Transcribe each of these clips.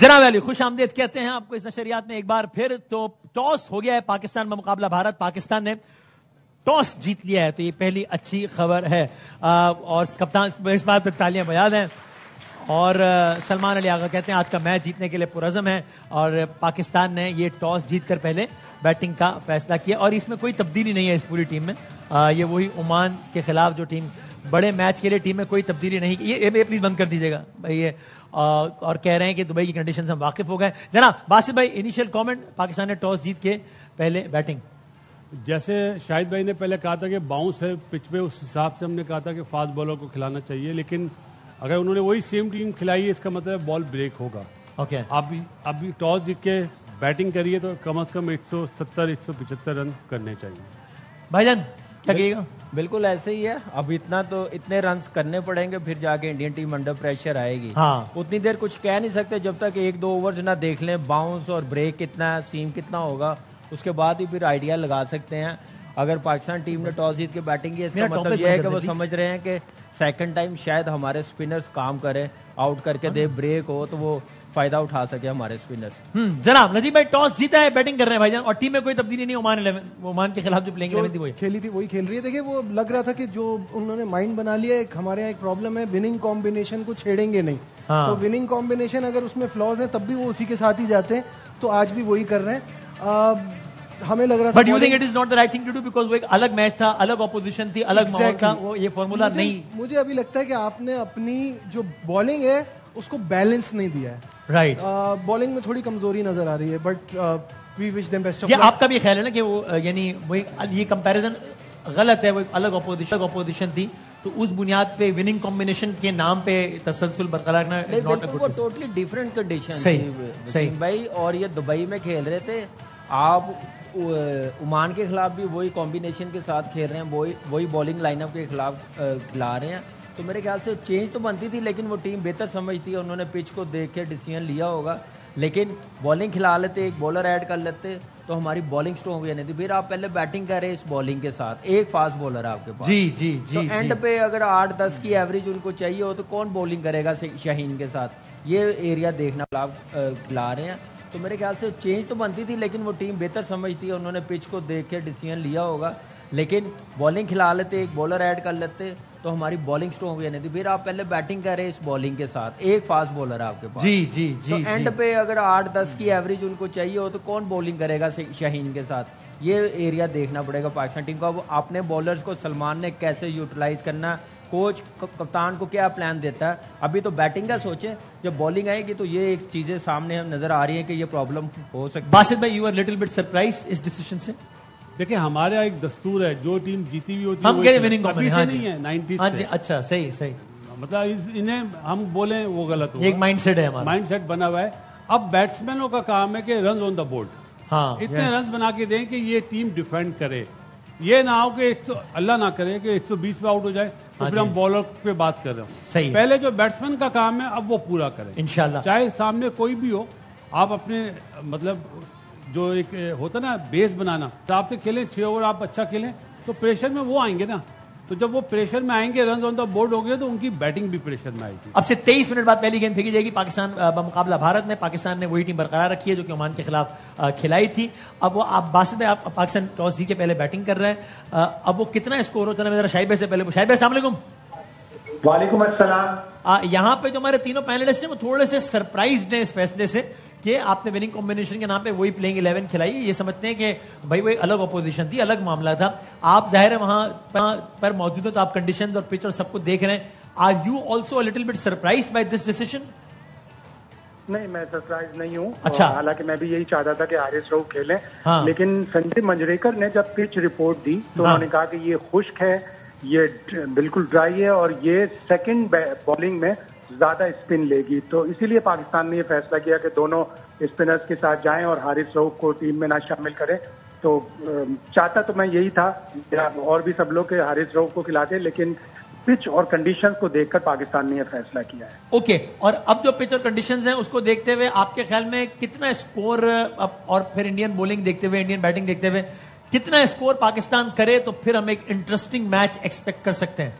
جناب علی خوش آمدید کہتے ہیں آپ کو اس نشریات میں ایک بار پھر. تو ٹاس ہو گیا ہے پاکستان میں مقابلہ بھارت. پاکستان نے ٹاس جیت لیا ہے تو یہ پہلی اچھی خبر ہے. اور کپتان اس بات پہ تالیاں بجا دیں. اور سلمان علی آغا کہتے ہیں آج کا میچ جیتنے کے لیے پرعزم ہے اور پاکستان نے یہ ٹاس جیت کر پہلے بیٹنگ کا فیصلہ کیا اور اس میں کوئی تبدیلی نہیں ہے اس پوری ٹیم میں. یہ وہی عمان کے خلاف جو ٹیم بڑے میچ کے لیے ٹیم میں کوئی تبدیلی نہیں کی. یہ پلیز بند کر دیجیے گا بھائی یہ. اور کہہ رہے ہیں کہ دبئی کی کنڈیشن سے ہم واقف ہو گئے. جناب باسط بھائی انیشیل کامنٹ, پاکستان نے ٹاس جیت کے پہلے بیٹنگ. جیسے شاہد بھائی نے پہلے کہا تھا کہ باؤنس ہے پچ پہ, اس حساب سے ہم نے کہا تھا کہ فاسٹ بالر کو کھلانا چاہیے, لیکن اگر انہوں نے وہی سیم ٹیم کھلائی ہے اس کا مطلب بال بریک ہوگا. اوکے ابھی ٹاس جیت کے بیٹنگ کریے تو کم از کم 170-175 رن کرنے چاہیے. بھائی جان کیا کہیے گا؟ بالکل ایسے ہی ہے. اب اتنے رنز کرنے پڑیں گے پھر جا کے انڈین ٹیم انڈر پریشر آئے گی. اتنی دیر کچھ کہہ نہیں سکتے جب تک 1-2 اوورز نہ دیکھ لیں باؤنس اور بریک کتنا ہے, سیم کتنا ہوگا, اس کے بعد ہی پھر آئیڈیا لگا سکتے ہیں. اگر پاکستان ٹیم نے ٹاس جیت کے بیٹنگ کی اس کا مطلب یہ ہے کہ وہ سمجھ رہے ہیں کہ سیکنڈ ٹائم شاید ہمارے اسپنرز کام کرے, آؤٹ کر کے دے, بریک ہو تو وہ فائدہ اٹھا سکے ہمارے اسپنرز. جناب نجیب بھائی ٹاس جیتا ہے, بیٹنگ کر رہے ہیں بھائی جان اور ٹیم میں کوئی تبدیلی نہیں. عمان کے خلاف جو پلینگ 11 تھی وہی کھیلی تھی وہی کھیل رہی ہے. دیکھیں وہ لگ رہا تھا کہ جو انہوں نے مائنڈ بنا لیا, ہمارے یہاں ایک پرابلم ہے, وننگ کمبینیشن کو چھیڑیں گے نہیں. تو وننگ کمبینیشن اگر اس میں فلاز ہیں تب بھی وہ اسی کے ساتھ ہی جاتے ہیں, تو آج بھی وہی کر رہے ہیں. ہمیں لگ رہا تھا but you think it is not the right thing to do because وہ ایک الگ میچ تھا, الگ اپوزیشن تھی, الگ ماحول تھا, وہ یہ فارمولا نہیں. مجھے ابھی لگتا ہے کہ آپ نے اپنی جو بالنگ ہے اس کو بیلنس نہیں دیا ہے. رائٹ, بالنگ میں تھوڑی کمزوری نظر آ رہی ہے, but we wish them best of luck. Luck. آپ کا بھی خیال ہے نا کہ وہ یعنی وہ یہ کمپیریزن غلط ہے, وہ ایک الگ اپوزیشن تھی تو اس بنیاد پہ وننگ کمبینیشن کے نام پہ تسلسل برقرار رکھنا وہ ٹوٹلی ڈفرینٹ کنڈیشن تھی بھائی. اور یہ دبئی میں کھیل رہے تھے, آپ عمان کے خلاف بھی وہی کمبینیشن کے ساتھ کھیل رہے ہیں, وہی بالنگ لائن اپ کے خلاف کھلا رہے ہیں. تو میرے خیال سے چینج تو بنتی تھی لیکن وہ ٹیم بہتر سمجھتی ہے, انہوں نے پچ کو دیکھ کے ڈیسیژن لیا ہوگا. لیکن بالنگ کھلا لیتے, ایک بولر ایڈ کر لیتے تو ہماری بالنگ اسٹرانگ ہوئی نہیں تھی. پھر آپ پہلے بیٹنگ کریں اس بالنگ کے ساتھ, ایک فاسٹ بالر ہے آپ کے پاس. جی تو اینڈ پہ اگر 8-10 کی ایوریج ان کو چاہیے ہو تو کون بولنگ کرے گا شاہین کے ساتھ, یہ ایریا دیکھنا کھلا رہے ہیں. تو میرے خیال سے چینج تو بنتی تھی لیکن وہ ٹیم بہتر سمجھتی ہے, انہوں نے پچ کو دیکھ کے ڈیسیژن لیا ہوگا. لیکن بالنگ کھلا لیتے, ایک بولر ایڈ کر لیتے تو ہماری بالنگ اسٹرانگ ہوئی نہیں تھی. پھر آپ پہلے بیٹنگ کریں اس بالنگ کے ساتھ, ایک فاسٹ بالر ہے آپ کے پاس. تو اینڈ پہ اگر 8-10 کی ایوریج ان کو چاہیے ہو تو کون بولنگ کرے گا شاہین کے ساتھ, یہ ایریا دیکھنا پڑے گا پاکستان ٹیم کو. اب اپنے بالرز کو سلمان نے کیسے یوٹیلائز کرنا, کوچ کپتان کو کیا پلان دیتا ہے. ابھی تو بیٹنگ کا سوچیں, جب بالنگ آئے گی تو یہ ایک چیزیں سامنے ہم نظر آ رہی ہیں کہ یہ پرابلم ہو سکتی ہے. باسط بھائی you are little bit surprise اس ڈیسیژن سے. دیکھیں ہمارا ایک دستور ہے, جو ٹیم جیتی ہوئی ہوتی ہم کہہ رہے وننگ ابھی سے نہیں ہے 90s سے. اچھا صحیح, مطلب انہیں ہم بولیں وہ غلط ہو, ایک مائنڈ سیٹ ہے ہمارا, مائنڈ سیٹ بنا ہوا ہے. اب بیٹسمینوں کا کام ہے کہ رنز آن دا بورڈ, اتنے رنز بنا کے دیں کہ یہ ٹیم ڈیفینڈ کرے. یہ نہ ہو کہ اللہ نہ کرے کہ 120 پہ آؤٹ ہو جائے تو پھر ہم بالر پہ بات کر رہے ہوں. صحیح, پہلے جو بیٹسمین کا کام ہے اب وہ پورا کریں انشاءاللہ. چاہے سامنے کوئی بھی ہو, آپ اپنے مطلب جو ایک ہوتا نا بیس بنانا, آپ سے کھیلیں 6 اوور آپ اچھا کھیلیں تو پریشر میں وہ آئیں گے نا. تو جب وہ پریشر میں آئیں گے, رنز آن دا بورڈ ہو گئے تو ان کی بیٹنگ بھی پریشر میں آئے گی. اب سے 23 منٹ بعد پہلی گیند پھینکی جائے گی پاکستان بمقابلہ بھارت میں. پاکستان نے وہی ٹیم برقرار رکھی ہے جو کہ عمان کے خلاف کھلائی تھی. اب وہ آپ باسط میں آپ پاکستان ٹاس جیت کے پہلے بیٹنگ کر رہے ہیں, اب وہ کتنا اسکور ہوتا ہے ذرا شاہد سے پہلے. شاہد السلام علیکم. وعلیکم السلام. یہاں پہ جو ہمارے تینوں پینلسٹ ہیں وہ تھوڑے سے سرپرائزڈ ہیں اس فیصلے سے کہ آپ نے وننگ کمبینیشن کے نام پہ وہی پلینگ 11 کھلائی. یہ سمجھتے ہیں کہ بھائی وہ ایک الگ اپوزیشن تھی, الگ معاملہ تھا. آپ ظاہر ہے وہاں پر موجود ہیں تو آپ کنڈیشن اور پچ اور سب کو دیکھ رہے ہیں. Are you also little bit surprise by this decision? نہیں, میں سرپرائز نہیں ہوں. اچھا, حالانکہ میں بھی یہی چاہتا تھا کہ حارث رؤف کھیلیں, لیکن سنجے منجریکر نے جب پچ رپورٹ دی تو انہوں نے کہا کہ یہ خشک ہے, یہ بالکل ڈرائی ہے اور یہ سیکنڈ بالنگ میں زیادہ اسپن لے گی. تو اسی لیے پاکستان نے یہ فیصلہ کیا کہ دونوں اسپنرز کے ساتھ جائیں اور حارث رؤف کو ٹیم میں نہ شامل کریں. تو چاہتا تو میں یہی تھا اور بھی سب لوگ کہ حارث رؤف کو کھلاتے, لیکن پچ اور کنڈیشنز کو دیکھ کر پاکستان نے یہ فیصلہ کیا ہے. اوکے, اور اب جو پچ اور کنڈیشنز ہیں اس کو دیکھتے ہوئے آپ کے خیال میں کتنا اسکور, اور پھر انڈین بولنگ دیکھتے ہوئے, انڈین بیٹنگ دیکھتے ہوئے کتنا اسکور پاکستان کرے تو پھر ہم ایک انٹرسٹنگ میچ ایکسپیکٹ کر سکتے ہیں؟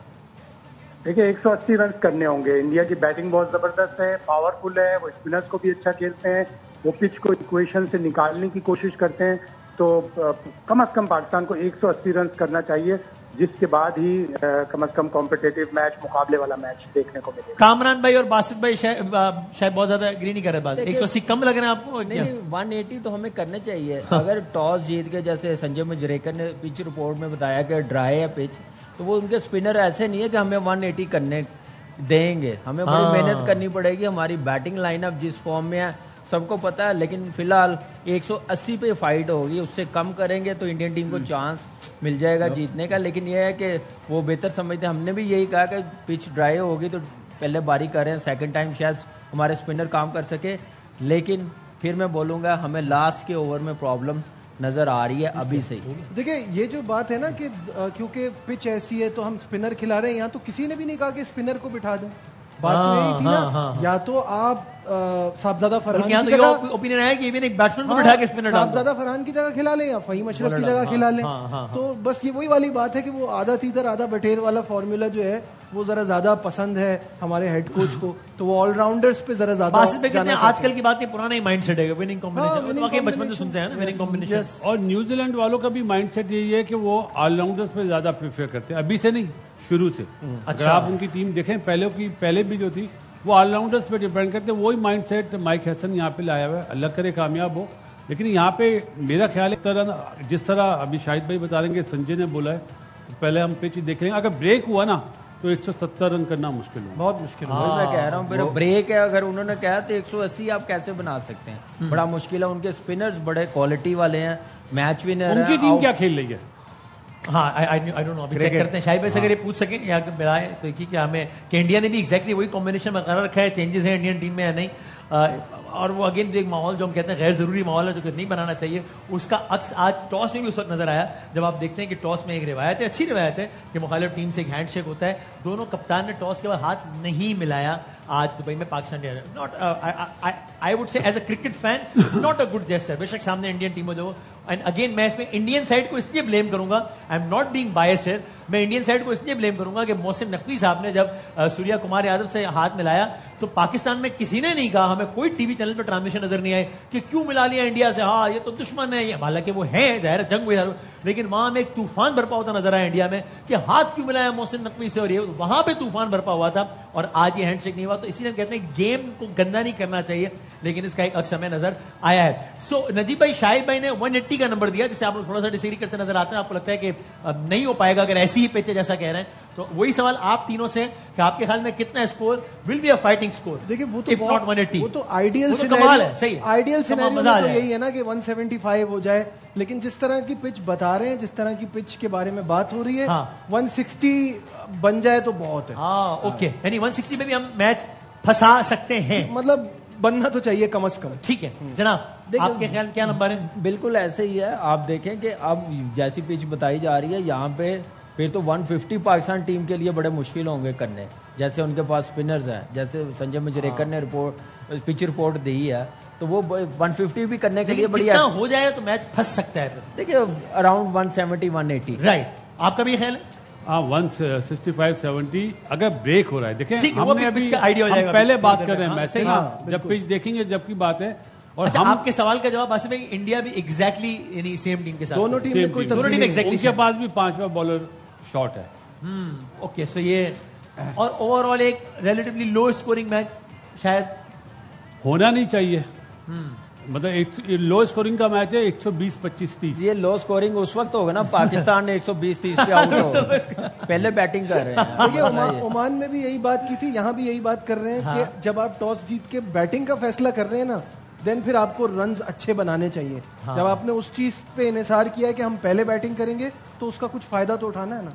دیکھیے 180 رنز کرنے ہوں گے. انڈیا کی بیٹنگ بہت زبردست ہے, پاورفل ہے, وہ اسپنرز کو بھی اچھا کھیلتے ہیں, وہ پچ کو ایکویشن سے نکالنے کی کوشش کرتے ہیں. تو کم از کم پاکستان کو 180 رنز کرنا چاہیے, جس کے بعد ہی کم از کم کمپٹیٹیو میچ, مقابلے والا میچ دیکھنے کو ملے گا. کامران بھائی اور باسط بھائی شاید بہت زیادہ اگری نہیں کر رہے بات. 180 کم لگ رہے ہیں آپ کو؟ نہیں, 180 تو ہمیں کرنے چاہیے. اگر ٹاس جیت کے, جیسے سنجے منجریکر نے پچ رپورٹ میں بتایا کہ ڈرائی ہے پچ, تو وہ ان کے اسپنر ایسے نہیں ہے کہ ہمیں 180 کرنے دیں گے. ہمیں بڑی محنت کرنی پڑے گی. ہماری بیٹنگ لائن اپ جس فارم میں ہے سب کو پتا ہے, لیکن فی الحال 180 پہ فائٹ ہوگی. اس سے کم کریں گے تو انڈین ٹیم کو چانس مل جائے گا جیتنے کا. لیکن یہ ہے کہ وہ بہتر سمجھتے ہیں. ہم نے بھی یہی کہا کہ پچ ڈرائی ہوگی تو پہلے باری کریں, سیکنڈ ٹائم شاید ہمارے اسپنر کام کر سکے. لیکن پھر میں بولوں گا ہمیں لاسٹ کے اوور میں پرابلم نظر آ رہی ہے ابھی سے ہی. دیکھیں یہ جو بات ہے نا کہ کیونکہ پچ ایسی ہے تو ہم اسپنر کھلا رہے ہیں, یہاں تو کسی نے بھی نہیں کہا کہ اسپنر کو بٹھا دیں. بات یہی تھی نا, یا تو آپ صاحبزادہ فرحان کی جگہ اوپینین ہے کہ ایون ایک بیٹسمین کو بٹھا کے اسپنر ڈال دیں, صاحبزادہ فرحان کی جگہ کھلا لیں یا فہیم اشرف کی جگہ کھلا لیں. تو بس یہ وہی والی بات ہے کہ وہ آدھا تیتر آدھا بٹیر والا فارمولا جو ہے وہ ذرا زیادہ پسند ہے ہمارے ہیڈ کوچ کو, تو وہ آل راؤنڈرز پہ ذرا زیادہ. آج کل کی بات نہیں, پرانا ہی مائنڈ سیٹ ہے وننگ کمبینیشن, بچپن سے سنتے ہیں نا وننگ کمبینیشن. اور نیوزی لینڈ والوں کا بھی مائنڈ سیٹ یہی ہے کہ وہ آل راؤنڈرز پہ زیادہ پریفر کرتے ہیں, ابھی سے نہیں, شروع سے. اگر آپ ان کی ٹیم دیکھیں پہلے بھی جو تھی وہ آل راؤنڈرز پہ ڈیپینڈ کرتے ہیں. وہی مائنڈ سیٹ مائک ہیسن یہاں پہ لایا ہوا ہے, اللہ کرے کامیاب ہو. لیکن یہاں پہ میرا خیال ہے جس طرح ابھی شاہد بھائی بتا رہے ہیں کہ سنجے نے بولا ہے, تو پہلے ہم پچ دیکھ لیں گے. اگر بریک ہوا نا تو 170 رن کرنا مشکل ہے, بہت مشکل ہے. میں کہہ رہا ہوں پھر بریک ہے, اگر انہوں نے کہا تو 180 آپ کیسے بنا سکتے ہیں, بڑا مشکل ہے. ان کے اسپنرز بڑے کوالٹی والے ہیں, میچ ونر. ان کی ٹیم کیا کھیل رہی ہے؟ ہاں چیک کرتے ہیں شاہد بھائی سے, اگر یہ پوچھ سکیں یا بتائیں تو کہ ہمیں کہ انڈیا نے بھی ایگزیکٹلی وہی کمبینیشن برقرار رکھا ہے, چینجز ہیں انڈین ٹیم میں یا نہیں. اور وہ اگین ایک ماحول جو ہم کہتے ہیں غیر ضروری ماحول ہے جو کہ نہیں بنانا چاہیے, اس کا عکس آج ٹاس میں بھی اس وقت نظر آیا جب آپ دیکھتے ہیں کہ ٹاس میں ایک روایت ہے, اچھی روایت ہے, کہ مخالف ٹیم سے ایک ہینڈ شیک ہوتا ہے. دونوں کپتان نے ٹاس کے بعد ہاتھ نہیں ملایا آج دبئی میں Pakistan. Not I would say as a cricket fan not a good gesture. بے شک سامنے انڈین ٹیم ہو جو, اینڈ اگین میں اس میں انڈین سائڈ کو اس لیے بلیم کروں گا, I am not being biased here, میں انڈین سائڈ کو اس لیے بلیم کروں گا کہ محسن نقوی صاحب نے جب سوریا کمار یادو سے ہاتھ ملایا تو پاکستان میں کسی نے نہیں کہا, ہمیں کوئی ٹی وی چینل پہ ٹرانسمیشن نظر نہیں آئی کہ کیوں ملا لیا انڈیا سے, ہاں یہ تو دشمن ہے. حالانکہ وہ ہیں ظاہر جنگ ہوئی, لیکن وہاں میں ایک طوفان برپا ہوتا نظر آیا انڈیا میں کہ ہاتھ کیوں ملایا محسن نقوی سے, اور یہ وہاں پہ طوفان برپا ہوا تھا اور آج یہ ہینڈ شیک نہیں ہوا. تو اسی لیے ہم کہتے ہیں گیم کو گندا نہیں کرنا چاہیے, لیکن اس کا ایک عکس ہمیں نظر آیا ہے. سو نجیب بھائی, شاہد بھائی نے 180 کا نمبر دیا, جسے آپ لوگ تھوڑا سا ڈسیگری کرتے نظر آتے ہیں. آپ کو لگتا ہے کہ نہیں ہو پائے گا اگر ایسی ہی پچ ہے جیسا کہہ رہے ہیں, تو وہی سوال آپ تینوں سے کہ آپ کے خیال میں کتنا score will be a fighting score? دیکھیں وہ تو آئیڈیل کمال ہے, صحیح آئیڈیل سینیریو تو یہی ہے نا کہ 175 ہو جائے, لیکن جس طرح کی پچ بتا رہے ہیں, جس طرح کی پچ کے بارے میں بات ہو رہی ہے, 160 بن جائے تو بہت ہے. ہاں اوکے, یعنی 160 میں بھی ہم میچ پھنسا سکتے ہیں, مطلب بننا تو چاہیے کم از کم. ٹھیک ہے جناب, آپ کے خیال کیا نمبر ہے؟ بالکل ایسے ہی ہے. آپ دیکھیں کہ اب جیسی پچ بتائی جا رہی ہے یہاں پہ پھر تو 150 پاکستان ٹیم کے لیے بڑے مشکل ہوں گے کرنے, جیسے ان کے پاس اسپنرز ہیں, جیسے سنجے منجریکر نے پچ رپورٹ دی ہے, تو وہ 150 بھی کرنے کے لیے بڑی ہو جائے تو میچ پھنس سکتا ہے. دیکھیے اراؤنڈ 170 180 رائٹ, آپ کا بھی خیال ہے؟ 165-70 اگر بریک ہو رہا ہے. دیکھیں ہم نے ابھی پہلے بات کر رہے ہیں میچ سے, جب پچ دیکھیں گے جب کی بات ہے. اور آپ کے سوال کا جواب آصف ہے کہ انڈیا بھی ایگزیکٹلی یعنی سیم ٹیم کے ساتھ, دونوں ٹیم ان کے پاس بھی 5واں بالر شارٹ ہے. اوکے, سو یہ اور اوور آل ایک ریلیٹیولی لو اسکورنگ میچ شاید ہونا نہیں چاہیے. مطلب لو اسکورنگ کا میچ ہے 120-25-30. یہ لو اسکورنگ اس وقت ہوگا نا پاکستان نے 120-30 پہ آؤٹ ہو, پہلے بیٹنگ کر رہے ہیں. دیکھیے عمان میں بھی یہی بات کی تھی, یہاں بھی یہی بات کر رہے ہیں کہ جب آپ ٹاس جیت کے بیٹنگ کا فیصلہ کر رہے ہیں نا, دین پھر آپ کو رنز اچھے بنانے چاہیے. جب آپ نے اس چیز پہ انحصار کیا ہے کہ ہم پہلے بیٹنگ کریں گے تو اس کا کچھ فائدہ تو اٹھانا ہے نا.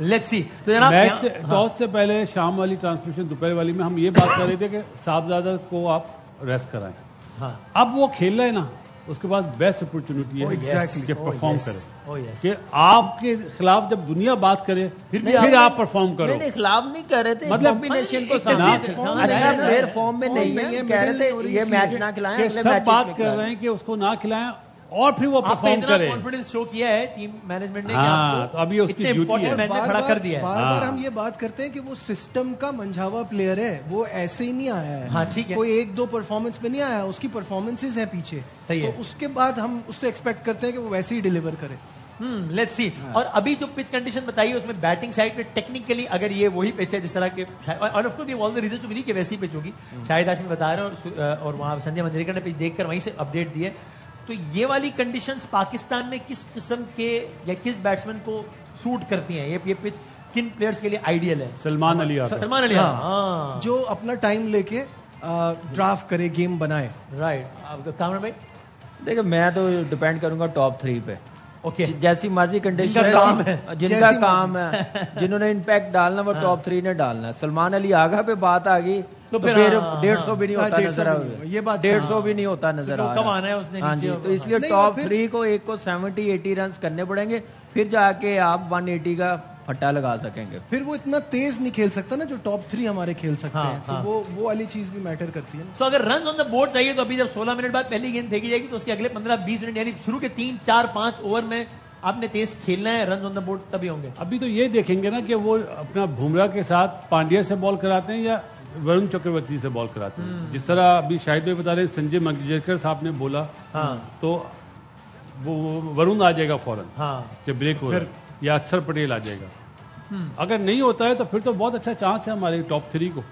Let's see. میچ ٹاس سے پہلے شام والی ٹرانسمیشن دوپہر والی میں ہم یہ بات کر رہے تھے کہ صاحبزادہ کو آپ ریسٹ کرائیں. اب وہ کھیل رہے ہیں نا, اس کے پاس بیسٹ اپرچونٹی ہے کہ پرفارم کرے, کہ آپ کے خلاف جب دنیا بات کرے پھر آپ پرفارم کرو. خلاف نہیں کر رہے تھے, مطلب فارم میں نہیں ہے, کہہ رہے تھے یہ میچ نہ کھلائیں, سب بات کر رہے ہیں کہ اس کو نہ کھلائیں. اور پھر وہ پرفارم کرے. کانفیڈنس شو کیا ہے ٹیم مینجمنٹ نے, ہاں تو ابھی اس کی ڈیوٹی ہے. کھڑا کر دیا ہے. بار بار ہم یہ بات کرتے ہیں کہ وہ سسٹم کا منجھاوا پلیئر ہے, وہ ایسے ہی نہیں آیا ہے. ہاں ٹھیک ہے, کوئی ایک دو پرفارمنس میں نہیں آیا, اس کی پرفارمنسز ہیں پیچھے, تو اس کے بعد ہم اس سے ایکسپیکٹ کرتے ہیں کہ وہ ویسے ہی ڈیلیور کرے. Let's see. اور ابھی جو پچ کنڈیشن بتائی ہے اس میں بیٹنگ سائڈ پہ ٹیکنیکلی اگر یہ وہی پچ ہے جس طرح کے, اور آف کورس یہ آل دی ریزن ٹو بلیو کہ ویسی پچ ہوگی, شاہد ہاشمی بتا رہے ہیں اور وہاں سنجے منجریکر نے پچ دیکھ کر وہیں سے اپڈیٹ دی ہے, تو یہ والی کنڈیشنز پاکستان میں کس قسم کے یا کس بیٹسمین کو سوٹ کرتی ہیں؟ یہ پچ کن پلیئرز کے لیے آئیڈیل ہے؟ سلمان علی, جو اپنا ٹائم لے کے ڈرافٹ کرے, گیم بنائے. رائٹ. کامران بھائی دیکھیں میں تو ڈیپینڈ کروں گا ٹاپ 3 پہ. جیسی مرضی کنڈیشن جن کا کام ہے, جنہوں نے امپیکٹ ڈالنا وہ ٹاپ 3 نے ڈالنا. سلمان علی آگا پہ بات آ گئی تو پھر 150 بھی نہیں ہوتا نظر آ رہا, یہ بات 150 بھی نہیں ہوتا نظر آ رہا. ہاں جی, تو اس لیے ٹاپ 3 کو ایک کو 70-80 رنز کرنے پڑیں گے, پھر جا کے آپ 180 کا پھٹا لگا سکیں گے. پھر وہ اتنا تیز نہیں کھیل سکتا نا جو ٹاپ 3 ہمارے کھیل سکتے ہیں, تو وہ والی چیز بھی میٹر کرتی ہے. سو اگر رنز آن دا بورڈ چاہیے تو ابھی جب 16 منٹ بعد پہلی گیند پھینکی جائے گی تو اس کے اگلے 15-20 منٹ یعنی شروع کے 3-4-5 اوور میں آپ نے تیز کھیلنا ہے, رنز آن دا بورڈ تبھی ہوں گے. ابھی تو یہ دیکھیں گے نا کہ وہ اپنا بھومرا کے ساتھ پانڈیا سے بال کراتے ہیں یا ورن چکرورتی سے بال کراتے ہیں. جس طرح ابھی شاہد بھائی بتا رہے ہیں سنجے منجریکر صاحب نے بولا, تو وہ ورن آ جائے گا فوراً کہ بریک ہو رہا ہے, یا اکثر پٹیل آ جائے گا. اگر نہیں ہوتا ہے تو پھر تو بہت اچھا چانس ہے ہمارے ٹاپ 3 کو,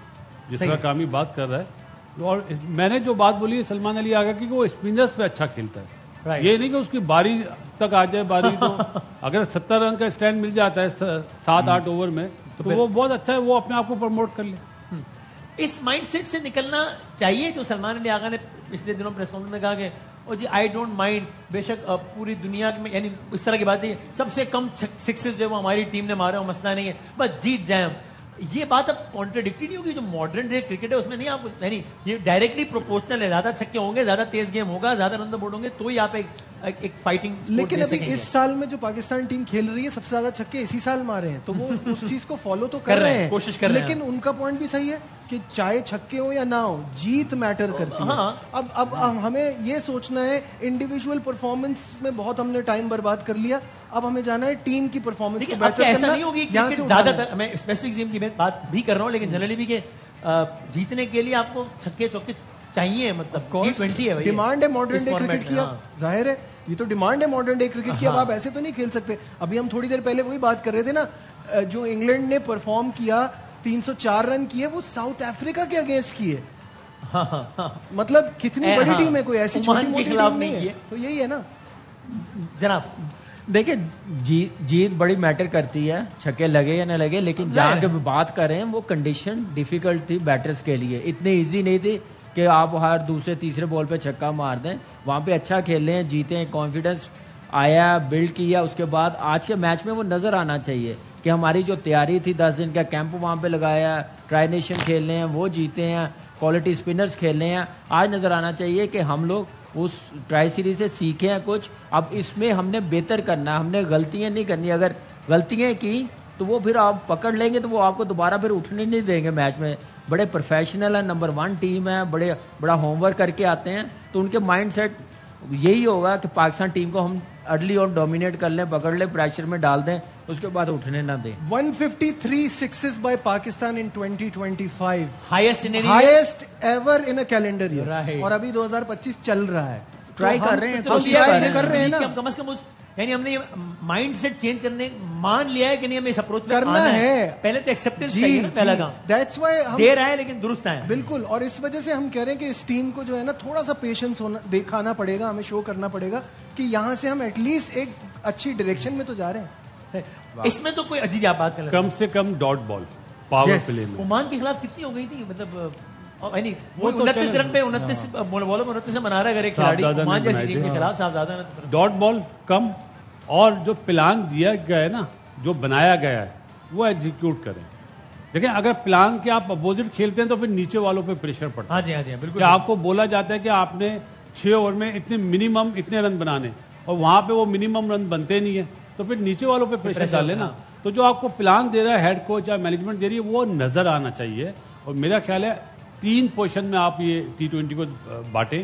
جس طرح کامی بات کر رہا ہے. اور میں نے جو بات بولی ہے سلمان علی آگا کی, وہ اسپنرز پہ اچھا کھیلتا ہے. یہ نہیں کہ اس کی باری تک آ جائے, باری تو اگر 70 رن کا اسٹینڈ مل جاتا ہے 7-8 اوور میں تو وہ بہت اچھا ہے, وہ اپنے آپ کو پروموٹ کر لے. اس مائنڈ سیٹ سے نکلنا چاہیے جو سلمان علی آغا نے پچھلے دنوں پریس کانفرنس میں کہا کہ او جی آئی ڈونٹ مائنڈ, بے شک پوری دنیا میں یعنی اس طرح کی بات ہے, سب سے کم سکسز جو وہ ہماری ٹیم نے مارے وہ مسئلہ نہیں ہے, بس جیت جائیں ہم. یہ بات اب کانٹراڈکٹری نہیں ہوگی؟ جو ماڈرن ڈے کرکٹ ہے اس میں نہیں آپ یعنی یہ ڈائریکٹلی پروپورشنل ہے, زیادہ چھکے ہوں گے, زیادہ تیز گیم ہوگا, زیادہ رن بورڈ ہوں گے, تو ہی آپ ایک فائٹنگ. لیکن ابھی اس سال میں جو پاکستان ٹیم کھیل رہی ہے سب سے زیادہ چھکے اسی سال مارے ہیں, تو وہ اس چیز کو فالو تو کر رہے ہیں, کوشش کر رہے ہیں. لیکن ان کا پوائنٹ بھی صحیح ہے کہ چاہے چھکے ہوں یا نہ ہو, جیت میٹر کرتی ہے. اب ہمیں یہ سوچنا ہے انڈیویجول پرفارمنس میں بہت ہم نے ٹائم برباد کر لیا, اب ہمیں جانا ہے ٹیم کی پرفارمنس کو بیٹر کرنا. ایسا نہیں ہوگی کہ زیادہ تر میں اسپیسیفک ٹیم کی بات بھی کر رہا ہوں, لیکن جنرلی بھی کہ جیتنے کے لیے آپ کو چھکے چوکے چاہیے, مطلب T20 ہے, ڈیمانڈ ہے ماڈرن ڈے کرکٹ کی. ظاہر ہے یہ تو ڈیمانڈ ہے ماڈرن ڈے کرکٹ کی. اب آپ ایسے تو نہیں کھیل سکتے. ابھی ہم تھوڑی دیر پہلے وہی بات کر رہے تھے نا, جو انگلینڈ نے پرفارم کیا 304 رن کیے, وہ ساؤتھ افریقہ کے اگینسٹ کیے. مطلب کتنی بڑی ٹیم ہے, کوئی ایسی چھوٹی موٹی ٹیم نہیں ہے. تو یہی ہے نا جناب. دیکھیں جیت بڑی میٹر کرتی ہے, چھکے لگے یا نہ لگے, لیکن جہاں کے بات کر رہے ہیں وہ کنڈیشن ڈیفیکلٹ تھی بیٹرز کے لیے, اتنی ایزی نہیں تھی کہ آپ ہر دوسرے تیسرے بال پہ چھکا مار دیں. وہاں پہ اچھا کھیل رہے ہیں, جیتے ہیں, کانفیڈنس آیا, بلڈ کیا. اس کے بعد آج کے میچ میں وہ نظر آنا چاہیے کہ ہماری جو تیاری تھی 10 دن کا کیمپ وہاں پہ لگایا, ٹرائی نیشن کھیل رہے ہیں, وہ جیتے ہیں, کوالٹی اسپنرز کھیل رہے ہیں. آج نظر آنا چاہیے کہ ہم لوگ اس ٹرائی سیریز سے سیکھے ہیں کچھ, اب اس میں ہم نے بہتر کرنا, ہم نے غلطیاں نہیں کرنی. اگر غلطیاں کی تو وہ پھر آپ پکڑ لیں گے تو وہ آپ کو دوبارہ پھر اٹھنے نہیں دیں گے میچ میں. بڑے پروفیشنل ہیں, نمبر 1 ٹیم ہے, بڑا ہوم ورک کر کے آتے ہیں, تو ان کے مائنڈ سیٹ یہی ہوگا کہ پاکستان ٹیم کو ہم ارلی اور ڈومینیٹ کر لیں, پکڑ لیں, پریشر میں ڈال دیں, اس کے بعد اٹھنے نہ دیں. 153 sixes by Pakistan in 2025, highest ever in a calendar year. اور ابھی 2025 چل رہا ہے, ٹرائی کر رہے ہیں نا. کم از کم یعنی ہم نے مائنڈ سیٹ چینج کرنے مان لیا ہے کہ نہیں, ہمیں اس اپروچ کرنا ہے. پہلے تو ایکسپٹینس چاہیے نا, پہلا کام. دیٹس وائی دیر آئے لیکن درست آئے. بالکل, اور اس وجہ سے ہم کہہ رہے ہیں کہ اس ٹیم کو جو ہے نا تھوڑا سا پیشنس دکھانا پڑے گا, ہمیں شو کرنا پڑے گا کہ یہاں سے ہم ایٹ لیسٹ ایک اچھی ڈائریکشن میں تو جا رہے ہیں. اس میں تو کوئی عجیب آپ بات کر کم سے کم ڈاٹ بال پاور پلے میں عمان کے خلاف کتنی ہو گئی تھی, مطلب 29 رن پہ 29 بالوں میں 29 بنا رہا ہے. اگر ایک کھلاڑی عمان جیسی ٹیم کے خلاف صاحبزادہ نے ڈاٹ بال کم, اور جو پلان دیا گیا ہے نا, جو بنایا گیا ہے وہ ایگزیکیوٹ کریں. دیکھیں اگر پلان کے آپ اپوزٹ کھیلتے ہیں تو پھر نیچے والوں پہ پریشر پڑتا ہے. ہاں جی بالکل. آپ کو بولا جاتا ہے کہ آپ نے 6 اوور میں منیمم اتنے رن بنانے, اور وہاں پہ وہ منیمم رن بنتے نہیں ہیں, تو پھر نیچے والوں پہ پریشر ڈالے نا. تو جو آپ کو پلان دے رہا ہے ہیڈ کوچ یا مینجمنٹ دے رہی ہے وہ نظر آنا چاہیے. اور میرا خیال ہے 3 پوزیشن میں آپ یہ T20 کو بانٹیں.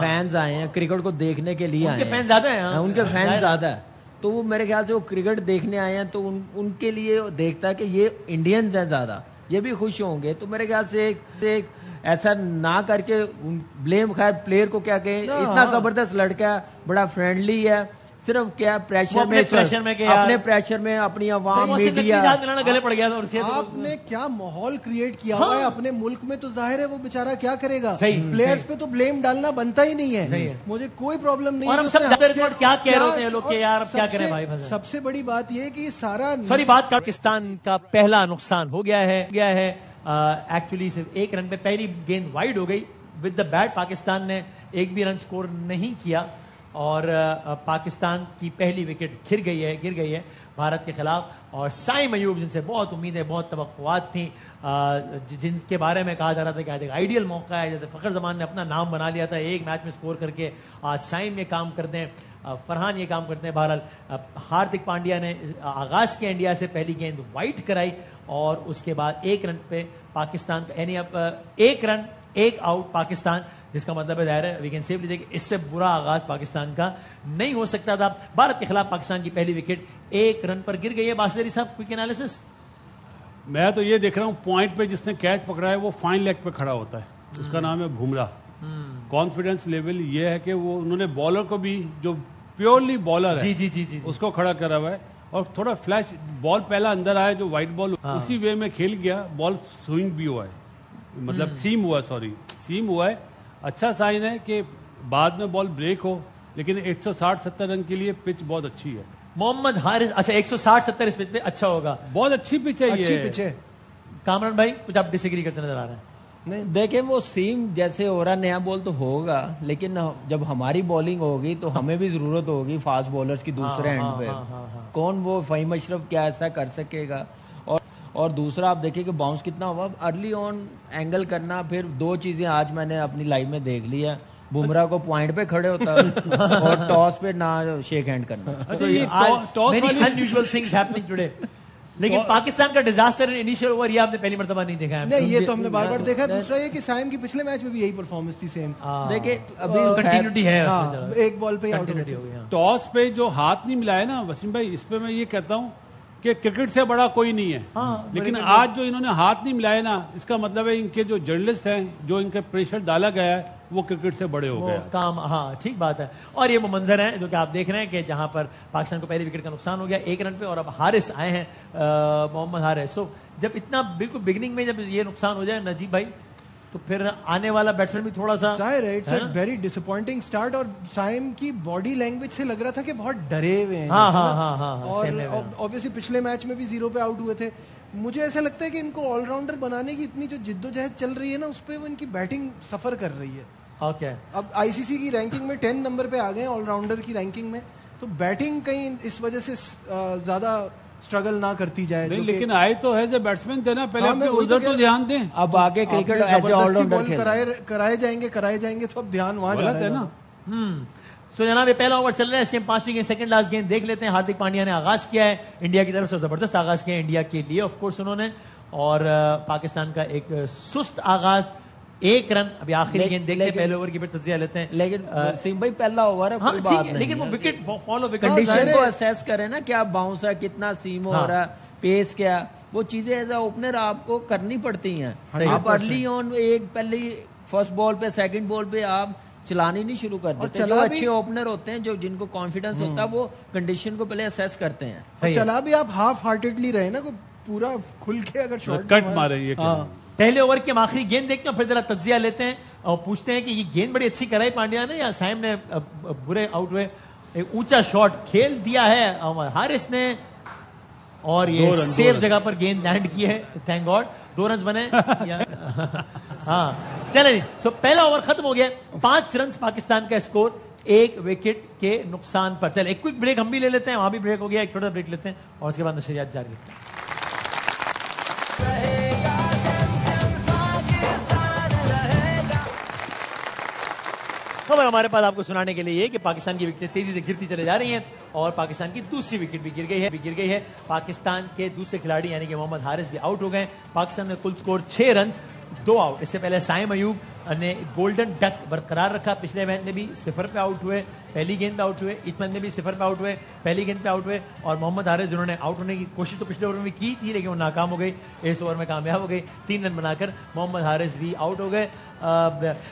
فینز آئے ہیں کرکٹ کو دیکھنے کے لیے، ان کے فین زیادہ ہیں، ان کے فین زیادہ ہے، تو وہ میرے خیال سے وہ کرکٹ دیکھنے آئے ہیں تو ان کے لیے دیکھتا ہے کہ یہ انڈینز ہیں زیادہ، یہ بھی خوش ہوں گے. تو میرے خیال سے ایک ایسا نہ کر کے بلیم، خیر پلیئر کو کیا کہ اتنا زبردست لڑکا ہے، بڑا فرینڈلی ہے، صرف کیا پریشر میں اپنے پریشر میں اپنی عوام میڈیا گلے پڑ گیا تھا. آپ نے کیا ماحول کریٹ کیا ہوا ہے اپنے ملک میں، تو ظاہر ہے وہ بیچارہ کیا کرے گا. پلیئرز پہ تو بلیم ڈالنا بنتا ہی نہیں ہے، مجھے کوئی پرابلم نہیں. اور ہم سب کیا کہہ رہے ہیں لوگ کہ یار کیا کریں بھائی. سب سے بڑی بات یہ کہ سارا بات پاکستان کا پہلا نقصان ہو گیا ہے. ایکچولی صرف ایک رن پہ پہلی گیند وائڈ ہو گئی ود دا بیٹ. پاکستان نے ایک بھی رن سکور نہیں کیا اور پاکستان کی پہلی وکٹ گر گئی ہے بھارت کے خلاف. اور سائم ایوب جن سے بہت امیدیں بہت توقعات تھیں، جن کے بارے میں کہا جا رہا تھا کہ آج ایک آئیڈیل موقع ہے، جیسے فخر زمان نے اپنا نام بنا لیا تھا ایک میچ میں سکور کر کے، آج سائم یہ کام کرتے ہیں، فرحان یہ کام کرتے ہیں. بہرحال ہاردک پانڈیا نے آغاز کیا انڈیا سے، پہلی گیند وائٹ کرائی اور اس کے بعد ایک رن پہ پاکستان کا، یعنی اب ایک رن ایک آؤٹ پاکستان، جس کا مطلب ہے ظاہر ہے وی کین سیفلی دیکھ اس سے برا آغاز پاکستان کا نہیں ہو سکتا تھا. بھارت کے خلاف پاکستان کی پہلی وکٹ ایک رن پر گر گئی ہے. باسری صاحب کوئک انالیسس. میں تو یہ دیکھ رہا ہوں پوائنٹ پہ جس نے کیچ پکڑا ہے وہ فائن لیگ پہ کھڑا ہوتا ہے، اس کا نام ہے بھمرا. کانفیڈنس لیول یہ ہے کہ وہ انہوں نے بالر کو بھی جو پیورلی بالر ہے جی اس کو کھڑا کرا ہوا ہے، اور تھوڑا فلیش بال پہلا اندر آیا جو وائٹ بال اسی وے میں کھیل گیا، بال سوئنگ بھی ہوا ہے، مطلب سیم ہوا ہے. اچھا سائن ہے کہ بعد میں بال بریک ہو، لیکن 160-70 رن کے لیے پچ بہت اچھی ہے. محمد حارث، اچھا 160-70 اس پچ پہ اچھا ہوگا، بہت اچھی پچ ہے یہ. اچھی پچ ہے. کامران بھائی کچھ آپ ڈس ایگری کرتے نظر آ رہے ہیں؟ نہیں دیکھیں وہ سیم جیسے ہو رہا، نیا بال تو ہوگا، لیکن جب ہماری بالنگ ہوگی تو ہمیں بھی ضرورت ہوگی فاسٹ بالرز کی دوسرے اینڈ پہ. کون وہ فہیم اشرف کیا ایسا کر سکے گا؟ اور دوسرا آپ دیکھیں کہ باؤنس کتنا ہوا، ارلی آن اینگل کرنا. پھر دو چیزیں آج میں نے اپنی لائف میں دیکھ لی ہے، بمراہ کو پوائنٹ پہ کھڑے ہوتا اور ٹاس پہ نہ شیک ہینڈ کرنا. لیکن پاکستان کا ڈیزاسٹر انیشیل اوور یہ آپ نے پہلی مرتبہ نہیں دیکھا ہے. نہیں یہ تو ہم نے بار بار دیکھا. دوسرا یہ کہ سائم کی پچھلے میچ میں بھی یہی پرفارمنس تھی سیم. دیکھیں ابھی کنٹینیوٹی ہے، ایک بال پہ آؤٹ ہو گئی. ٹاس پہ جو ہاتھ نہیں ملایا نا وسیم بھائی، اس پہ میں یہ کہتا ہوں کہ کرکٹ سے بڑا کوئی نہیں ہے، لیکن آج جو انہوں نے ہاتھ نہیں ملائے نا، اس کا مطلب ہے ان کے جو جرنلسٹ ہیں جو ان کے پریشر ڈالا گیا ہے وہ کرکٹ سے بڑے ہو گئے کام. ہاں ٹھیک بات ہے. اور یہ وہ منظر ہے جو کہ آپ دیکھ رہے ہیں کہ جہاں پر پاکستان کو پہلی وکٹ کا نقصان ہو گیا ایک رن پہ، اور اب حارث آئے ہیں محمد حارث. سو جب اتنا بالکل بگننگ میں جب یہ نقصان ہو جائے نجیب بھائی، تو پھر آنے والا بیٹسمین بھی تھوڑا سا ظاہر ہے it's a very disappointing start. اور سائم کی باڈی لینگویج سے لگ رہا تھا کہ بہت ڈرے ہوئے ہیں. اور obviously پچھلے میچ میں بھی 0 پہ آؤٹ ہوئے تھے. مجھے ایسا لگتا ہے کہ ان کو آل راؤنڈر بنانے کی اتنی جو جد و جہد چل رہی ہے نا، اس پہ وہ ان کی بیٹنگ سفر کر رہی ہے. اب آئی سی سی کی رینکنگ میں 10 نمبر پہ آ گئے آل راؤنڈر کی رینکنگ میں، تو بیٹنگ کہیں اس وجہ سے زیادہ اسٹرگل نہ کرتی جائے. لیکن آئے تو ایز اے بیٹسمین تھے نا، پہلے ادھر تو دھیان دیں. اب آگے cricket as a all rounder کرائے جائیں گے تو اب دھیان وہاں جاتا ہے نا. سو جناب یہ پہلا اوور چل رہا ہے، اس کے 5ویں گیند سیکنڈ لاسٹ گیند دیکھ لیتے ہیں. ہاردک پانڈیا نے آغاز کیا ہے انڈیا کی طرف سے، زبردست آغاز کیا ہے انڈیا کے لیے آف کورس انہوں نے، اور پاکستان کا ایک سست آغاز، ایک رن. ابھی آخری گیند دیکھتے ہیں، پہلے اوور کی پھر تجزیہ لیتے ہیں. لیکن سیم بھائی پہلا اوور ہے کوئی بات نہیں، لیکن وہ وکٹ فالو کنڈیشن کو اسیس کریں نا، کیا باؤنس ہے، کتنا سیم ہو رہا ہے، پیس کیا، وہ چیزیں ایز اے اوپنر آپ کو کرنی پڑتی ہیں. آپ ارلی آن ایک پہلی فرسٹ بال پہ سیکنڈ بال پہ آپ چلانی نہیں شروع کر دیتے. جو اچھے اوپنر ہوتے ہیں، جو جن کو کانفیڈنس ہوتا ہے، وہ کنڈیشن کو پہلے اسیس کرتے ہیں. چلا بھی آپ ہاف ہارٹیڈلی رہے نا، پورا کھل کے اگر شاٹ کٹ مارے. یہ پہلے اوور کی ہم آخری گیند دیکھتے ہیں، پھر ذرا تجزیہ لیتے ہیں اور پوچھتے ہیں کہ یہ گیند بڑی اچھی کرائی پانڈیا نے یا سائم نے برے آؤٹ ہوئے. ایک اونچا شاٹ کھیل دیا ہے حارث نے، اور یہ سیف جگہ پر گیند لینڈ کی ہے. تھینک گاڈ 2 رنز بنے. ہاں چلیں جی. سو پہلا اوور ختم ہو گیا، 5 رنز پاکستان کا اسکور 1 وکٹ کے نقصان پر. چلیں ایک کوئک بریک ہم بھی لے لیتے ہیں، وہاں بھی بریک ہو گیا، ایک چھوٹا بریک لیتے ہیں اور اس کے بعد نشریات جاری رکھتے ہیں. خبر ہمارے پاس آپ کو سنانے کے لیے یہ کہ پاکستان کی وکٹیں تیزی سے گرتی چلے جا رہی ہیں اور پاکستان کی دوسری وکٹ بھی گر گئی ہے. پاکستان کے دوسرے کھلاڑی یعنی کہ محمد حارث بھی آؤٹ ہو گئے. پاکستان نے کل سکور 6 رنز 2 آؤٹ. اس سے پہلے سائم ایوب نے گولڈن ڈک برقرار رکھا. پچھلے میچ میں بھی 0 پہ آؤٹ ہوئے, پہلی گیند پہ آؤٹ ہوئے, اس میچ میں بھی 0 پہ آؤٹ ہوئے, پہلی گیند پہ آؤٹ ہوئے. اور محمد حارث جنہوں نے آؤٹ ہونے کی کوشش تو پچھلے اوور میں کی تھی لیکن وہ ناکام ہو گئی, اس اوور میں کامیاب ہو گئی, 3 رن بنا کر محمد حارث بھی آؤٹ ہو گئے.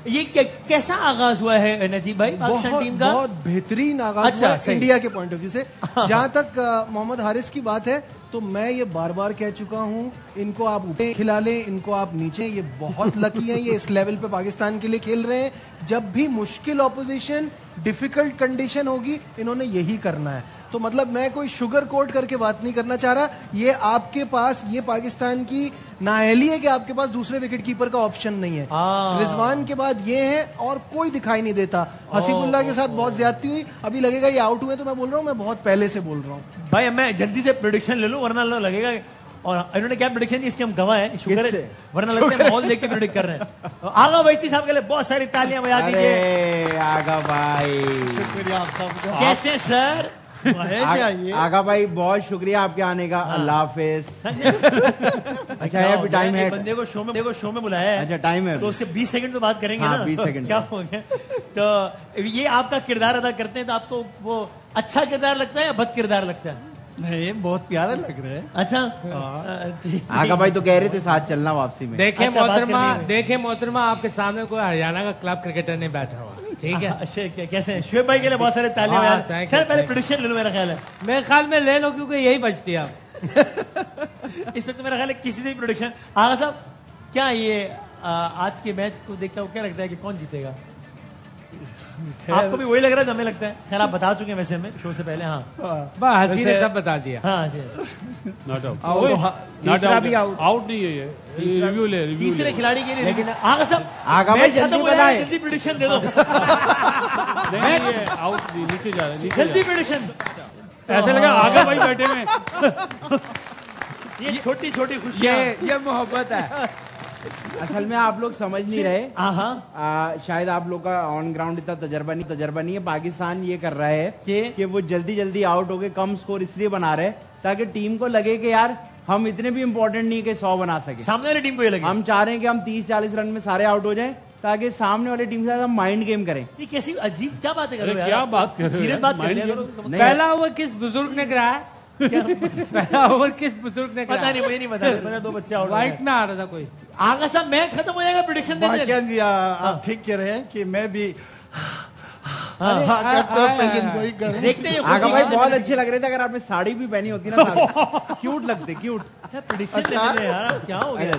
یہ کیسا آغاز ہوا ہے نجیب بھائی پاکستان ٹیم کا؟ بہت بہترین آغاز ہوا انڈیا کے پوائنٹ آف ویو سے. جہاں تک محمد حارث کی بات ہے تو میں یہ بار بار کہہ چکا ہوں, ان کو آپ اوپر کھلا لیں, ان کو آپ نیچے. یہ بہت لکی ہیں, یہ اس لیول پہ پاکستان کے لیے کھیل رہے ہیں. جب بھی مشکل اپوزیشن, ڈیفیکلٹ کنڈیشن ہوگی, انہوں نے یہی کرنا ہے. تو مطلب میں کوئی شوگر کوٹ کر کے بات نہیں کرنا چاہ رہا. یہ آپ کے پاس, یہ پاکستان کی نااہلی ہے کہ آپ کے پاس دوسرے وکٹ کیپر کا آپشن نہیں ہے. رضوان کے بعد یہ ہے اور کوئی دکھائی نہیں دیتا. حسیب اللہ کے ساتھ بہت زیادتی ہوئی, ابھی لگے گا یہ آؤٹ ہوئے, تو میں بول رہا ہوں میں بہت پہلے سے بول رہا ہوں بھائی. میں جلدی سے پریڈکشن لے لوں ورنہ لگے گا, اور انہوں نے کیا پریڈکشن دی اس کے ہم گواہ ہیں, شکر ہے, ورنہ لگتا ہے ماحول دیکھ کے پریڈکٹ کر رہے ہیں. آغا بھائی صاحب کے لیے بہت ساری تالیاں بجا دیجیے. آغا بھائی شکریہ آپ سب. کیسے سر؟ آغا بھائی بہت شکریہ آپ کے آنے کا. اللہ حافظ. اچھا ہے ابھی ٹائم ہے, بندے کو شو میں بلایا ہے. اچھا ٹائم ہے تو اس سے 20 سیکنڈ تو بات کریں گے نا. 20 سیکنڈ کیا ہو گیا؟ تو یہ آپ کا کردار ادا کرتے ہیں تو آپ کو وہ اچھا کردار لگتا ہے یا بد کردار لگتا ہے؟ نہیں, بہت پیارا لگ رہا ہے. اچھا آغا بھائی تو کہہ رہے تھے ساتھ چلنا واپسی میں. دیکھیں محترمہ, آپ کے سامنے کوئی ہریانہ کا کلب کرکٹر نہیں بیٹھا ہوا, ٹھیک ہے. کیسے ہیں شعیب بھائی کے لیے بہت سارے تالیاں. سر پہلے پروڈکشن لے لو, میرا خیال ہے. میرے خیال میں لے لو کیونکہ یہی بچتی ہے اب اس وقت. میرا خیال ہے کسی سے بھی پروڈکشن. آغا صاحب کیا یہ آج کے میچ کو دیکھ کر کیا لگتا ہے کہ کون جیتے گا؟ آپ کو بھی وہی لگ رہا ہے جو ہمیں لگتا ہے. خیر آپ بتا چکے ہیں ویسے ہمیں شو سے پہلے. ہاں حسین نے سب بتا دیا. ہاں آؤٹ نہیں ہے یہ, ریویو لے. تیسرے کھلاڑی کے لیے آغا صاحب, آغا بھائی جلدی بتائیں, جلدی پریڈکشن دے دو. آؤٹ نہیں, نیچے جا رہا ہے. جلدی پریڈکشن. ایسے لگا آغا بھائی بیٹھے میں. یہ چھوٹی چھوٹی خوشیاں, یہ محبت ہے. اصل میں آپ لوگ سمجھ نہیں رہے. شاید آپ لوگ کا آن گراؤنڈ اتنا تجربہ نہیں ہے. پاکستان یہ کر رہا ہے کہ وہ جلدی جلدی آؤٹ ہو کے کم سکور اس لیے بنا رہے تاکہ ٹیم کو لگے کہ یار ہم اتنے بھی امپورٹنٹ نہیں کہ 100 بنا سکے. سامنے والی ٹیم کو یہ لگے. ہم چاہ رہے ہیں کہ ہم 30-40 رن میں سارے آؤٹ ہو جائیں تاکہ سامنے والی ٹیم کے ساتھ ہم مائنڈ گیم کریں. یہ کیسی عجیب کیا باتیں کر رہے ہیں, کیا بات کر رہے ہیں, سیریس بات کر رہے ہیں. پہلا اوور کس بزرگ نے کرایا؟ پہلا اوور کس بزرگ نے کرایا؟ پتا نہیں, مجھے نہیں پتا. 2 بچے آؤٹ. وائٹ نہ آ رہا تھا کوئی. آغا صاحب میچ ختم ہو جائے گا, پریڈکشن دے دیں. آپ ٹھیک کہہ رہے ہیں کہ میں بھی دیکھتے ہیں. آغا بھائی بہت اچھے لگ رہے تھے, اگر آپ نے ساڑی بھی پہنی ہوتی نا کیوٹ لگتے. کیوٹ پریڈکشن دے دیں یار, کیا ہو گیا.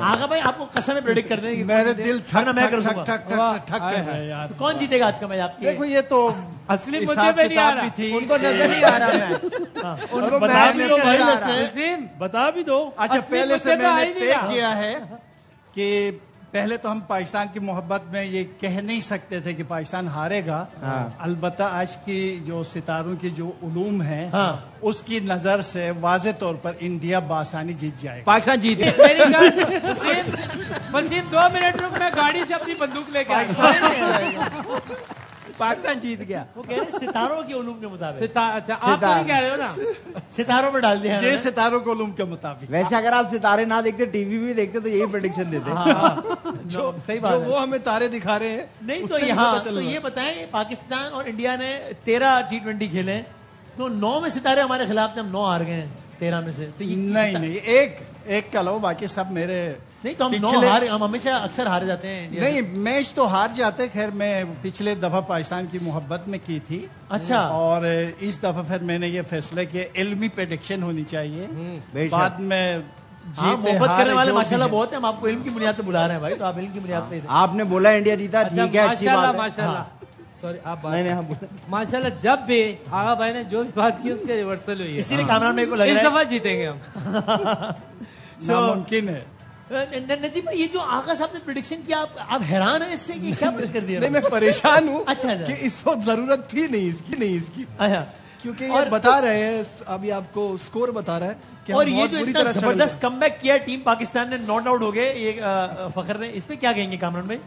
آغا بھائی آپ کو قسم پریڈکٹ کر دیں. میرے دل میں کروں گا. ٹھک کر رہے یار. کون جیتے گا آج کا میچ آپ کے؟ دیکھو یہ تو اصلی مجھے بھی نہیں آ رہا, ان کو نظر نہیں آ رہا. ان کو بتا بھی دو. اچھا پہلے سے میں نے طے کیا ہے کہ پہلے تو ہم پاکستان کی محبت میں یہ کہہ نہیں سکتے تھے کہ پاکستان ہارے گا. البتہ آج کی جو ستاروں کی جو علوم ہیں اس کی نظر سے واضح طور پر انڈیا بآسانی جیت جائے گا. پاکستان جیت گیا. بس 2 منٹ رک, میں گاڑی سے اپنی بندوق لے کے پاکستان جیت گیا. وہ کہہ رہے ستاروں کے علوم کے مطابق. اچھا آپ تو نہیں کہہ رہے ہو نا, ستاروں میں ڈال دیا. یہ ستاروں کے علوم کے مطابق. ویسے اگر آپ ستارے نہ دیکھتے, ٹی وی بھی دیکھتے تو یہی پریڈکشن دیتے. صحیح بات. وہ ہمیں تارے دکھا رہے ہیں. نہیں تو یہاں تو یہ بتائیں, پاکستان اور انڈیا نے 13 T20 کھیلے, تو 9 میں ستارے ہمارے خلاف تھے, ہم 9 ہار گئے ہیں 13 میں سے. تو نہیں, ایک کا لو, باقی سب میرے. نہیں تو ہم ہمیشہ اکثر ہار جاتے ہیں. نہیں میچ تو ہار جاتے. خیر میں پچھلے دفعہ پاکستان کی محبت میں کی تھی. اچھا. اور اس دفعہ پھر میں نے یہ فیصلہ کیا علمی پریڈکشن ہونی چاہیے. بعد میں محبت کرنے والے ماشاءاللہ بہت ہیں, ہم آپ کو علم کی بنیاد پہ بلا رہے ہیں بھائی, تو آپ علم کی بنیاد پہ. آپ نے بولا انڈیا جیتا, ٹھیک ہے, اچھی بات ہے. ماشاءاللہ سوری آپ ماشاءاللہ جب بھی آغا بھائی نے جو بھی بات کی اس کے ریورسل ہوئی ہے, اسی لیے کامران بھائی کو لگ رہا ہے اس دفعہ جیتیں گے ہم. ممکن ہے. نجیب بھائی یہ جو آغا صاحب نے پریڈکشن کیا, آپ حیران ہیں اس سے کہ کیا کر دیا؟ نہیں میں پریشان ہوں. اچھا کہ اس وقت ضرورت تھی نہیں اس کی. اچھا کیونکہ یہ بتا رہے ہیں, ابھی آپ کو اسکور بتا رہا ہے. اور یہ جو اتنا زبردست کم بیک کیا ٹیم پاکستان نے, ناٹ آؤٹ ہو گئے یہ فخر نے, اس پہ کیا کہیں گے کامران بھائی؟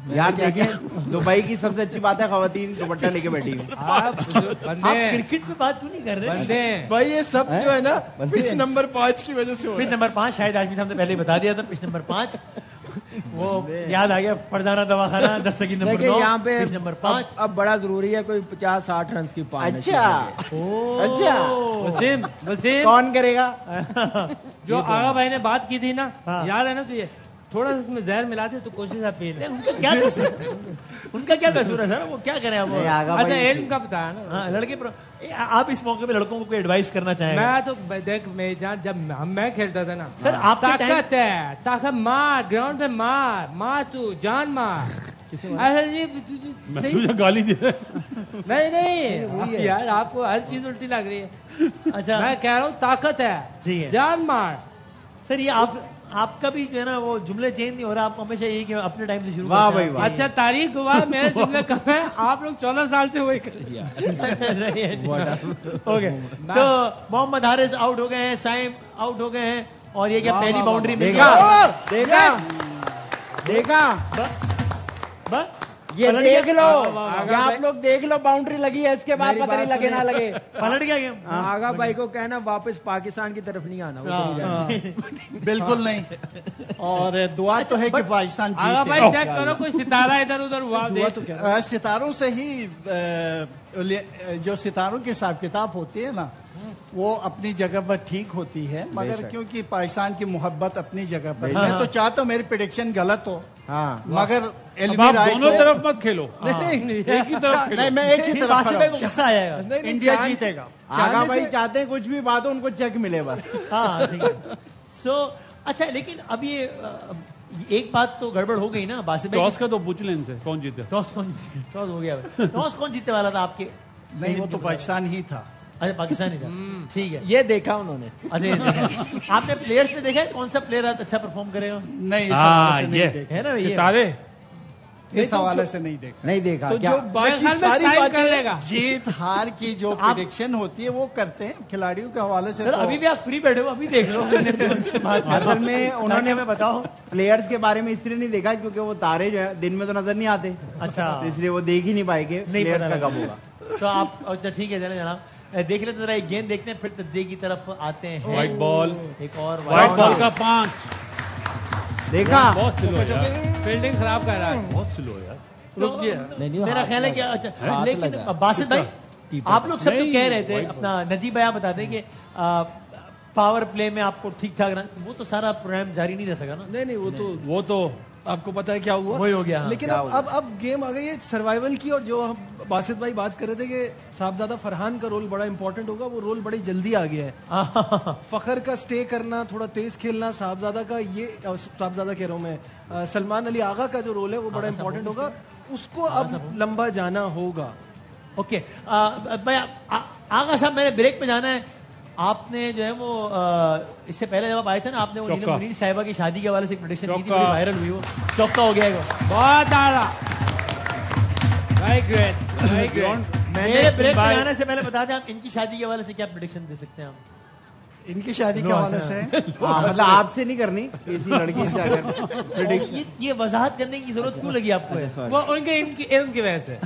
یار دیکھیں, دبئی کی سب سے اچھی بات ہے خواتین دوپٹہ لے کے بیٹھی ہیں. آپ کرکٹ میں بات کیوں نہیں کر رہے بھائی؟ یہ سب جو ہے نا پچ نمبر 5 کی وجہ سے. پچ نمبر 5 شاید آج بھی ہم نے پہلے ہی بتا دیا تھا. پچ نمبر 5 وہ یاد آ گیا فرزانہ دواخانہ دستگیر نمبر 9 یہاں پہ نمبر 5. اب بڑا ضروری ہے کوئی 50-60 رنز کی پارٹنر. اچھا وسیم کون کرے گا؟ جو آغا بھائی نے بات کی تھی نا, یاد ہے نا تجھے؟ تھوڑا سا اس میں زہر ملا دے تو کوشش ہے پی لیں. ان کا کیا قصور ہے سر, وہ کیا کریں اب؟ اچھا علم کا بتایا نا لڑکے پر. آپ اس موقع پہ لڑکوں کو کوئی ایڈوائز کرنا چاہیں؟ میں تو دیکھ میں جب میں کھیلتا تھا نا سر, آپ طاقت ہے, طاقت مار گراؤنڈ پہ مار تو جان مار. گالی دے نہیں یار, آپ کو ہر چیز الٹی لگ رہی ہے. اچھا میں کہہ رہا ہوں طاقت ہے, جان مار. سر یہ آپ کا بھی جو ہے نا وہ جملے چینج نہیں ہو رہا, آپ ہمیشہ یہی کہ اپنے ٹائم سے شروع. واہ بھائی واہ. اچھا تاریخ گواہ میرے جملے کم ہے, آپ لوگ 14 سال سے وہی کر لیا. اوکے تو محمد حارث آؤٹ ہو گئے ہیں, سائم آؤٹ ہو گئے ہیں, اور یہ کیا پہلی باؤنڈری میں دیکھا یہ دیکھ لو, آپ لوگ دیکھ لو باؤنڈری لگی ہے, اس کے بعد پتہ نہیں لگے نہ لگے. پلٹ گیا گیم. آغا بھائی کو کہنا واپس پاکستان کی طرف نہیں آنا. بالکل نہیں, اور دعا تو ہے کہ پاکستان آغا بھائی چیک کرو کوئی ستارہ ادھر ادھر ہوا. ستاروں سے ہی جو ستاروں کی حساب کتاب ہوتی ہے نا وہ اپنی جگہ پر ٹھیک ہوتی ہے, مگر کیونکہ پاکستان کی محبت اپنی جگہ پر. میں تو چاہتا ہوں میری پریڈکشن غلط ہو, مگر دونوں طرف مت کھیلو. نہیں, میں ایک ہی طرف غصہ آئے گا, انڈیا جیتے گا. آغا بھائی چاہتے ہیں کچھ بھی بات ہو ان کو چیک ملے بس. ہاں ٹھیک ہے. سو اچھا, لیکن اب یہ ایک بات تو گڑبڑ ہو گئی نا باسط بھائی. ٹاس کا تو پوچھ لیں ان سے کون جیتے. ٹاس ہو گیا. ٹاس کون جیتنے والا تھا آپ کے؟ نہیں, وہ تو پاکستان ہی تھا. اچھا پاکستانی تھا, ٹھیک ہے. یہ دیکھا انہوں نے. اچھا آپ نے پلیئرس میں دیکھا ہے کون سا پلیئر اچھا پرفارم کرے گا؟ نہیں, ہے نا ستارے اس حوالے سے نہیں دیکھا. تو جو باقی ساری باتیں جیت ہار کی جو پریڈکشن ہوتی ہے وہ کرتے ہیں کھلاڑیوں کے حوالے سے. ابھی بھی آپ فری بیٹھے ہو, ابھی دیکھ لو. اصل میں انہوں نے بتاؤ پلیئرز کے بارے میں اس لیے نہیں دیکھا کیونکہ وہ تارے جو ہے دن میں تو نظر نہیں آتے. اچھا اس لیے وہ دیکھ ہی نہیں پائے گے پلیئرز کا کب ہوگا. تو آپ اچھا ٹھیک ہے جناب دیکھ لیتے ذرا ایک گیند دیکھتے ہیں, پھر تجزیے کی طرف آتے ہیں. وائٹ بال, ایک اور وائٹ بال کا 5 دیکھا. بہت سلو ہے, فیلڈنگ خراب کر رہا ہے, بہت سلو ہے. میرا خیال ہے کہ اچھا, لیکن باسط بھائی آپ لوگ سب تو کہہ رہے تھے, اپنا نجیب بھائی آپ بتاتے ہیں کہ پاور پلے میں آپ کو ٹھیک ٹھاک, وہ تو سارا پروگرام جاری نہیں رہ سکا نا. نہیں, وہ تو آپ کو پتا ہے کیا ہوا, وہی ہو گیا. لیکن اب گیم آ گئی ہے سروائیول کی, اور جو باسط بھائی بات کر رہے تھے کہ صاحبزادہ فرحان کا رول بڑا امپورٹنٹ ہوگا, وہ رول بڑی جلدی آ گیا ہے. فخر کا سٹے کرنا, تھوڑا تیز کھیلنا, صاحبزادہ کا یہ صاحبزادہ کہہ رہا ہوں میں, سلمان علی آغا کا جو رول ہے وہ بڑا امپورٹنٹ ہوگا, اس کو اب لمبا جانا ہوگا. اوکے آغا صاحب, میں نے بریک پہ جانا ہے. آپ نے جو ہے وہ اس سے پہلے جب آپ آئے تھے نا, آپ نے وہ نیلم منیر صاحبہ کی شادی کے حوالے سے پریڈکشن کی تھی, بڑی وائرل ہوئی, وہ چوکا ہو گیا. بہت اعلیٰ, ویری گریٹ, ویری گریٹ. میرے بریک پہ جانے سے پہلے بتا دیں, آپ ان کی شادی کے حوالے سے کیا پریڈکشن دے سکتے ہیں؟ آپ ان کی شادی کے حوالے سے مطلب آپ سے نہیں کرنی, کسی لڑکی سے. یہ وضاحت کرنے کی ضرورت کیوں لگی آپ کو؟ وہ ان کے علم کی وجہ سے,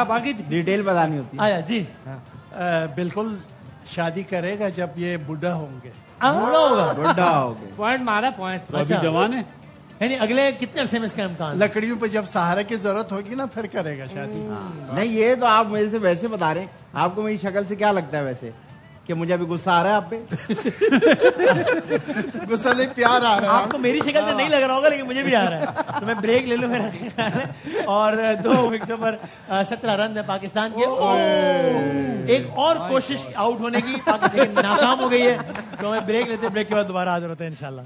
باقی ڈیٹیل بتانی ہوتی ہے. جی بالکل شادی کرے گا جب یہ بڈھا ہوں گے. بڈھا ہوگا, پوائنٹ مارا, پوائنٹ. ابھی جوان ہے, یعنی اگلے کتنے عرصے میں اس کا امکان؟ لکڑیوں پہ جب سہارے کی ضرورت ہوگی نا پھر کرے گا شادی. نہیں, یہ تو آپ مجھے سے ویسے بتا رہے ہیں. آپ کو میری شکل سے کیا لگتا ہے ویسے کہ مجھے ابھی غصہ آ رہا ہے آپ پہ؟ غصہ نہیں, پیار آ رہا ہے. آپ کو میری شکل سے نہیں لگ رہا ہوگا, لیکن مجھے بھی آ رہا ہے. تو میں بریک لے لوں میرا. اور 2 وکٹوں پر 17 رن ہے پاکستان کے. ایک اور کوشش آؤٹ ہونے کی, لیکن ناکام ہو گئی ہے. تو میں بریک لیتے, بریک کے بعد دوبارہ حاضر ہوتے ہیں انشاءاللہ.